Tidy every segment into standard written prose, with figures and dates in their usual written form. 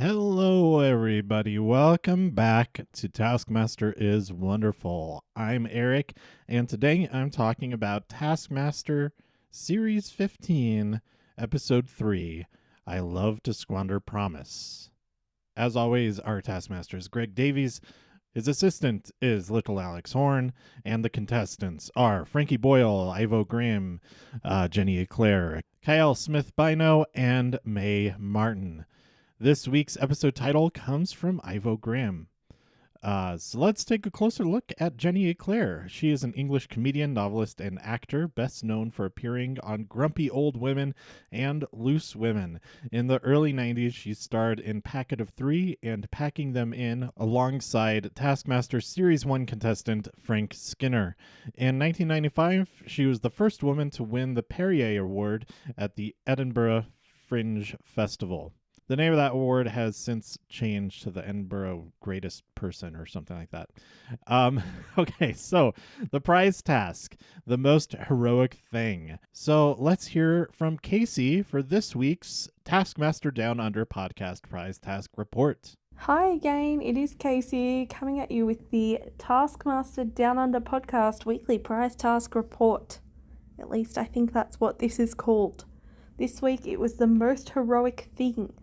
Hello, everybody. Welcome back to Taskmaster is Wonderful. I'm Eric, and today I'm talking about Taskmaster Series 15, Episode 3, I Love to Squander Promise. As always, our Taskmaster is Greg Davies, his assistant is little Alex Horne, and the contestants are Frankie Boyle, Ivo Graham, Jenny Eclair, Kiell Smith-Bynoe, and Mae Martin. This week's episode title comes from Ivo Graham. So let's take a closer look at Jenny Eclair. She is an English comedian, novelist, and actor, best known for appearing on Grumpy Old Women and Loose Women. In the early 90s, she starred in Packet of Three and Packing Them In alongside Taskmaster Series 1 contestant Frank Skinner. In 1995, she was the first woman to win the Perrier Award at the Edinburgh Fringe Festival. The name of that award has since changed to the Edinburgh Greatest Person or something like that. Okay, so the prize task, the most heroic thing. So let's hear from Casey for this week's Taskmaster Down Under podcast prize task report. Hi again, it is Casey coming at you with the Taskmaster Down Under podcast weekly prize task report. At least I think that's what this is called. This week it was the most heroic thing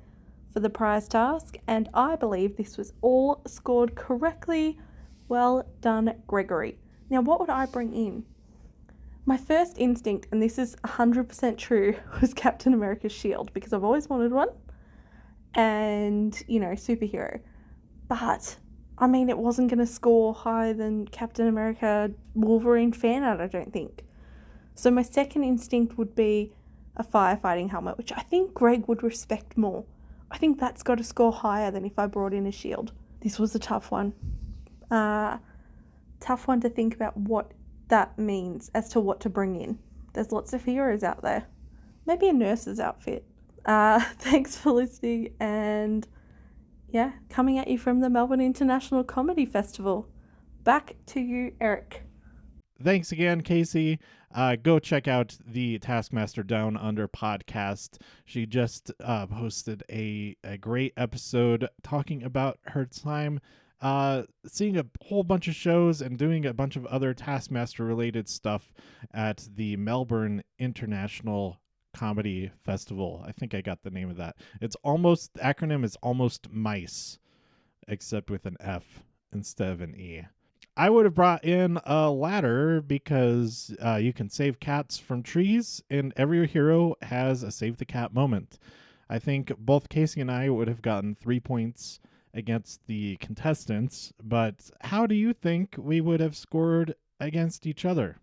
for the prize task, and I believe this was all scored correctly. Well done, Gregory. Now, what would I bring in? My first instinct, and this is 100% true, was Captain America's shield, because I've always wanted one, and, superhero. But, I mean, it wasn't going to score higher than Captain America Wolverine fan art, I don't think. So my second instinct would be a firefighting helmet, which I think Greg would respect more. I think that's got to score higher than if I brought in a shield. This was a tough one. Tough one to think about what that means as to what to bring in. There's lots of heroes out there. Maybe a nurse's outfit. Thanks for listening, and coming at you from the Melbourne International Comedy Festival. Back to you, Eric. Thanks again, Casey. Go check out the Taskmaster Down Under podcast. She just posted a great episode talking about her time seeing a whole bunch of shows and doing a bunch of other Taskmaster-related stuff at the Melbourne International Comedy Festival. I think I got the name of that. The acronym is almost MICE, except with an F instead of an E. I would have brought in a ladder because you can save cats from trees, and every hero has a save the cat moment. I think both Casey and I would have gotten 3 points against the contestants, but how do you think we would have scored against each other?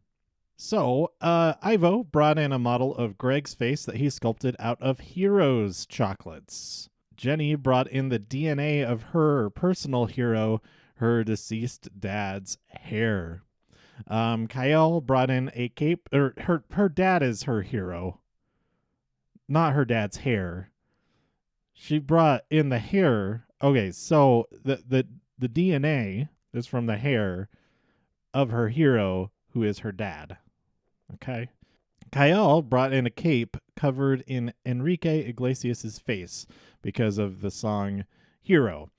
So, Ivo brought in a model of Greg's face that he sculpted out of Heroes chocolates. Jenny brought in the DNA of her personal hero, her deceased dad's hair. Kiell brought in a cape, or her dad is her hero, not her dad's hair. She brought in the hair. Okay, so the DNA is from the hair of her hero, who is her dad. Okay. Kiell brought in a cape covered in Enrique Iglesias' face because of the song Hero.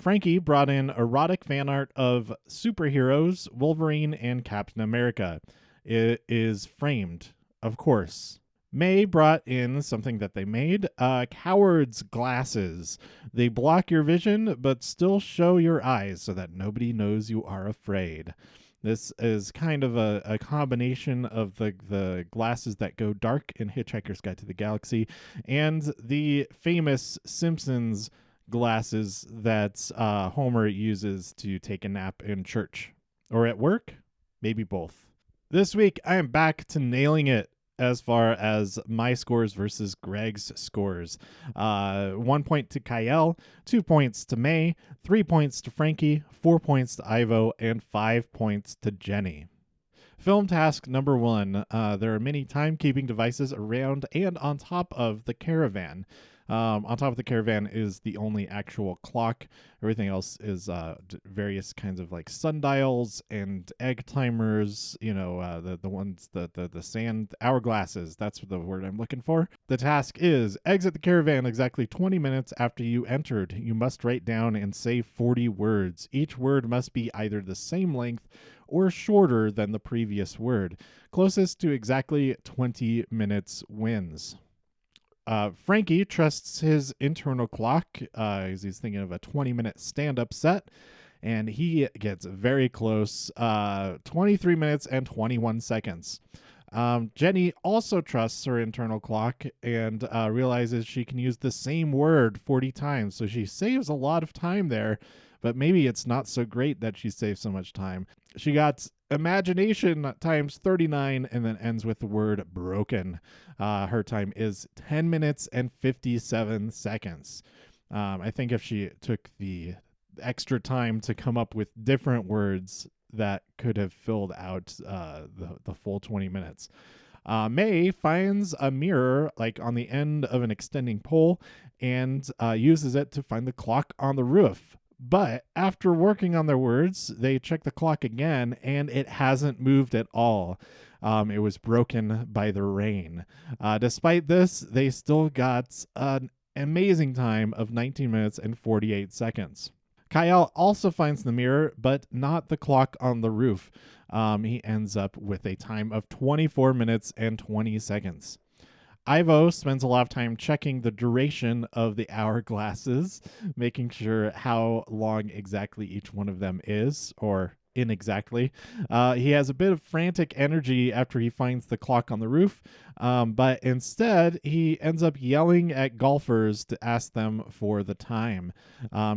Frankie brought in erotic fan art of superheroes, Wolverine and Captain America. It is framed, of course. Mae brought in something that they made, coward's glasses. They block your vision, but still show your eyes so that nobody knows you are afraid. This is kind of a combination of the glasses that go dark in Hitchhiker's Guide to the Galaxy and the famous Simpsons glasses that Homer uses to take a nap in church or at work, maybe both. This week, I am back to nailing it as far as my scores versus Greg's scores. 1 point to Kiell, 2 points to Mae, 3 points to Frankie, 4 points to Ivo, and 5 points to Jenny. Film task number 1. There are many timekeeping devices around and on top of the caravan. On top of the caravan is the only actual clock. Everything else is various kinds of like sundials and egg timers. The ones the sand hourglasses. That's the word I'm looking for. The task is exit the caravan exactly 20 minutes after you entered. You must write down and say 40 words. Each word must be either the same length or shorter than the previous word. Closest to exactly 20 minutes wins. Frankie trusts his internal clock as he's thinking of a 20-minute stand-up set, and he gets very close, 23 minutes and 21 seconds. Jenny also trusts her internal clock and realizes she can use the same word 40 times, so she saves a lot of time there, but maybe it's not so great that she saves so much time. She got imagination times 39 and then ends with the word broken. Her time is 10 minutes and 57 seconds. I think if she took the extra time to come up with different words, that could have filled out the full 20 minutes. Mae finds a mirror like on the end of an extending pole and uses it to find the clock on the roof. But after working on their words, they check the clock again, and it hasn't moved at all. It was broken by the rain. Despite this, they still got an amazing time of 19 minutes and 48 seconds. Kiell also finds the mirror, but not the clock on the roof. He ends up with a time of 24 minutes and 20 seconds. Ivo spends a lot of time checking the duration of the hourglasses, making sure how long exactly each one of them is, or inexactly. He has a bit of frantic energy after he finds the clock on the roof, but instead he ends up yelling at golfers to ask them for the time.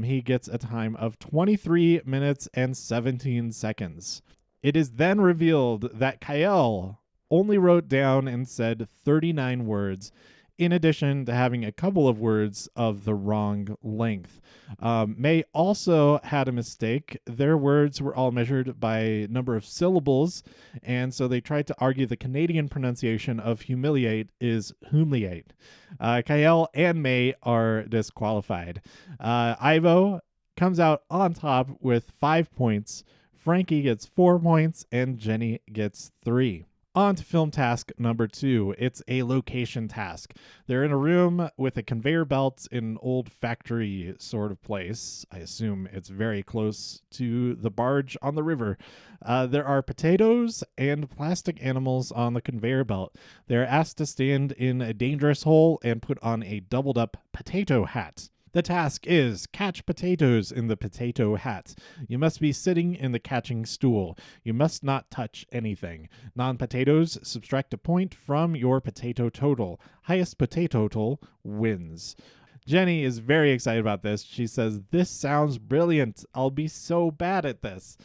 He gets a time of 23 minutes and 17 seconds. It is then revealed that Kiell only wrote down and said 39 words, in addition to having a couple of words of the wrong length. Mae also had a mistake. Their words were all measured by number of syllables, and so they tried to argue the Canadian pronunciation of humiliate is humiliate. Kiell and Mae are disqualified. Ivo comes out on top with 5 points. Frankie gets 4 points, and Jenny gets 3. On to film task number 2. It's a location task. They're in a room with a conveyor belt in an old factory sort of place. I assume it's very close to the barge on the river. There are potatoes and plastic animals on the conveyor belt. They're asked to stand in a dangerous hole and put on a doubled up potato hat. The task is catch potatoes in the potato hat. You must be sitting in the catching stool. You must not touch anything. Non-potatoes subtract a point from your potato total. Highest potato total wins. Jenny is very excited about this. She says, "This sounds brilliant. I'll be so bad at this."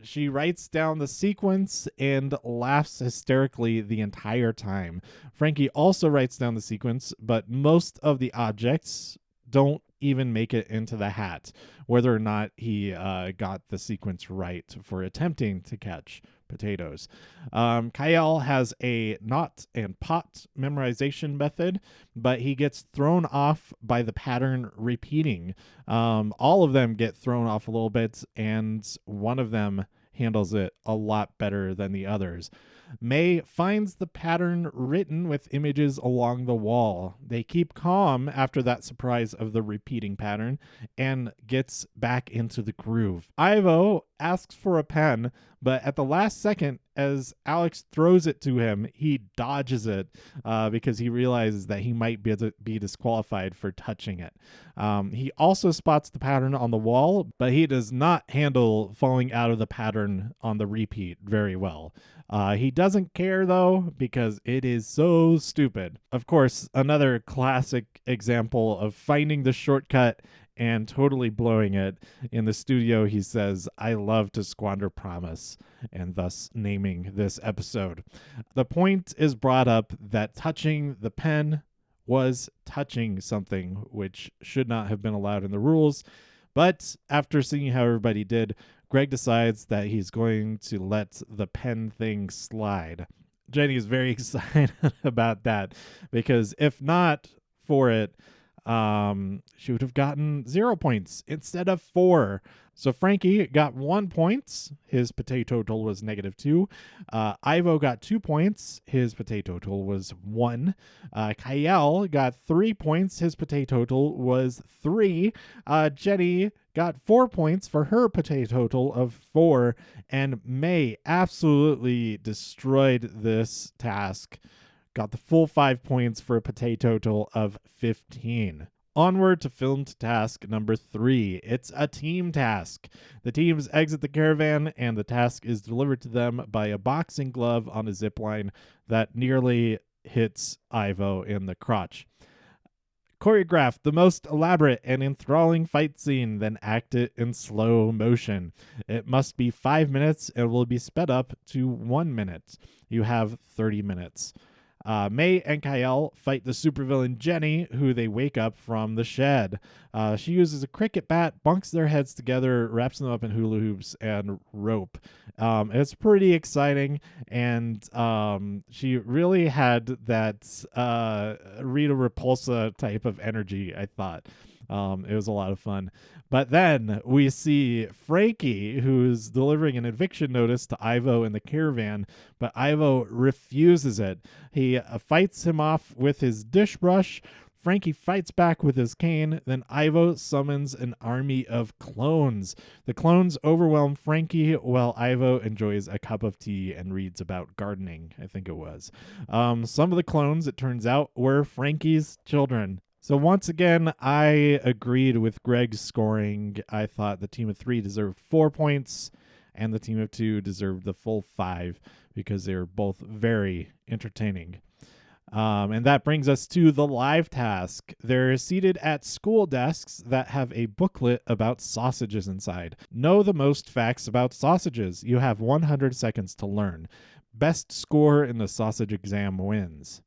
She writes down the sequence and laughs hysterically the entire time. Frankie also writes down the sequence, but most of the objects don't even make it into the hat, whether or not he got the sequence right for attempting to catch potatoes. Kiell has a knot and pot memorization method, but he gets thrown off by the pattern repeating. All of them get thrown off a little bit, and one of them handles it a lot better than the others. Mae finds the pattern written with images along the wall. They keep calm after that surprise of the repeating pattern and gets back into the groove. Ivo asks for a pen, but at the last second, as Alex throws it to him, he dodges it because he realizes that he might be disqualified for touching it. He also spots the pattern on the wall, but he does not handle falling out of the pattern on the repeat very well. He doesn't care, though, because it is so stupid. Of course, another classic example of finding the shortcut and totally blowing it. In the studio, he says, "I love to squander promise," and thus naming this episode. The point is brought up that touching the pen was touching something which should not have been allowed in the rules, But after seeing how everybody did, Greg decides that he's going to let the pen thing slide. Jenny is very excited about that because if not for it, she would have gotten 0 points instead of 4. So Frankie got 1 point. His potato total was -2. Ivo got 2 points. His potato total was 1. Kiell got 3 points. His potato total was 3. Jenny got 4 points for her potato total of 4. And Mae absolutely destroyed this task. Got the full 5 points for a potato total of 15. Onward to filmed task number 3. It's a team task. The teams exit the caravan, and the task is delivered to them by a boxing glove on a zip line that nearly hits Ivo in the crotch. Choreograph the most elaborate and enthralling fight scene, then act it in slow motion. It must be 5 minutes and will be sped up to 1 minute. You have 30 minutes. Mae and Kiell fight the supervillain Jenny, who they wake up from the shed. She uses a cricket bat, bunks their heads together, wraps them up in hula hoops and rope. It's pretty exciting, and she really had that Rita Repulsa type of energy, I thought. It was a lot of fun. But then we see Frankie, who's delivering an eviction notice to Ivo in the caravan, but Ivo refuses it. He fights him off with his dish brush. Frankie fights back with his cane. Then Ivo summons an army of clones. The clones overwhelm Frankie while Ivo enjoys a cup of tea and reads about gardening, I think it was. Some of the clones, it turns out, were Frankie's children. So once again, I agreed with Greg's scoring. I thought the team of 3 deserved 4 points, and the team of 2 deserved the full 5 because they were both very entertaining. And that brings us to the live task. They're seated at school desks that have a booklet about sausages inside. Know the most facts about sausages. You have 100 seconds to learn. Best score in the sausage exam wins.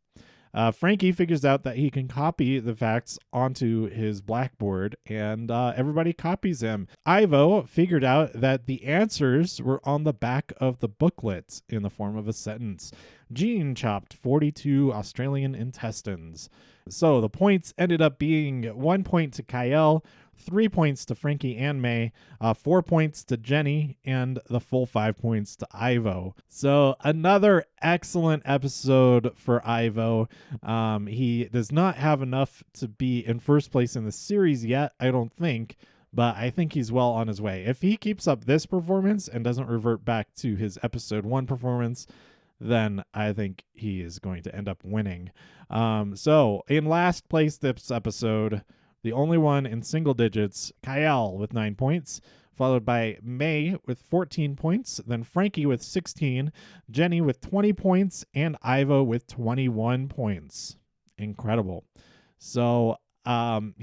Frankie figures out that he can copy the facts onto his blackboard, and everybody copies him. Ivo figured out that the answers were on the back of the booklet in the form of a sentence. Jean chopped 42 Australian intestines. So the points ended up being 1 point to Kiell, 3 points to Frankie and Mae, 4 points to Jenny, and the full 5 points to Ivo. So another excellent episode for Ivo. He does not have enough to be in first place in the series yet, I don't think, but I think he's well on his way. If he keeps up this performance and doesn't revert back to his episode 1 performance, then I think he is going to end up winning. So in last place this episode, the only one in single digits, Kiell with 9 points, followed by Mae with 14 points, then Frankie with 16, Jenny with 20 points, and Ivo with 21 points. Incredible. So, I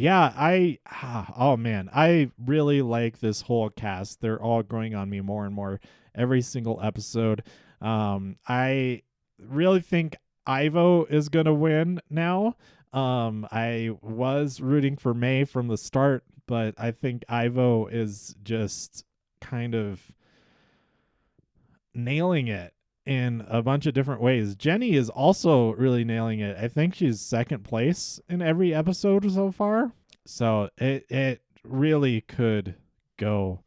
really like this whole cast. They're all growing on me more and more every single episode. I really think Ivo is going to win now. I was rooting for Mae from the start, but I think Ivo is just kind of nailing it in a bunch of different ways. Jenny is also really nailing it. I think she's second place in every episode so far. So it really could go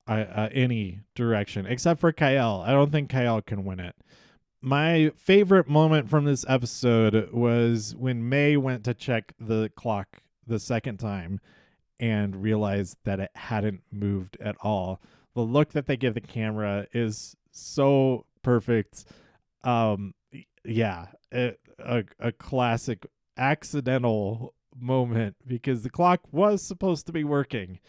any direction, except for Kiell. I don't think Kiell can win it. My favorite moment from this episode was when Mae went to check the clock the second time and realized that it hadn't moved at all. The look that they give the camera is so perfect. A classic accidental moment because the clock was supposed to be working.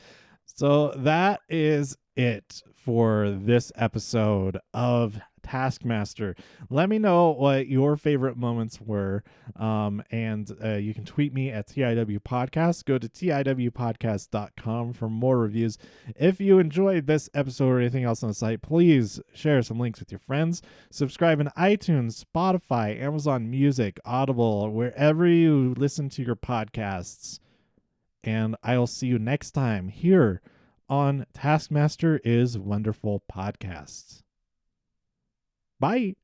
So that is it for this episode of Taskmaster. Let me know what your favorite moments were, and you can tweet me at TIW Podcast. Go to TIWpodcast.com for more reviews. If you enjoyed this episode or anything else on the site, please share some links with your friends. Subscribe in iTunes, Spotify, Amazon Music, Audible, wherever you listen to your podcasts. and I'll see you next time here on Taskmaster is Wonderful Podcasts. Bye.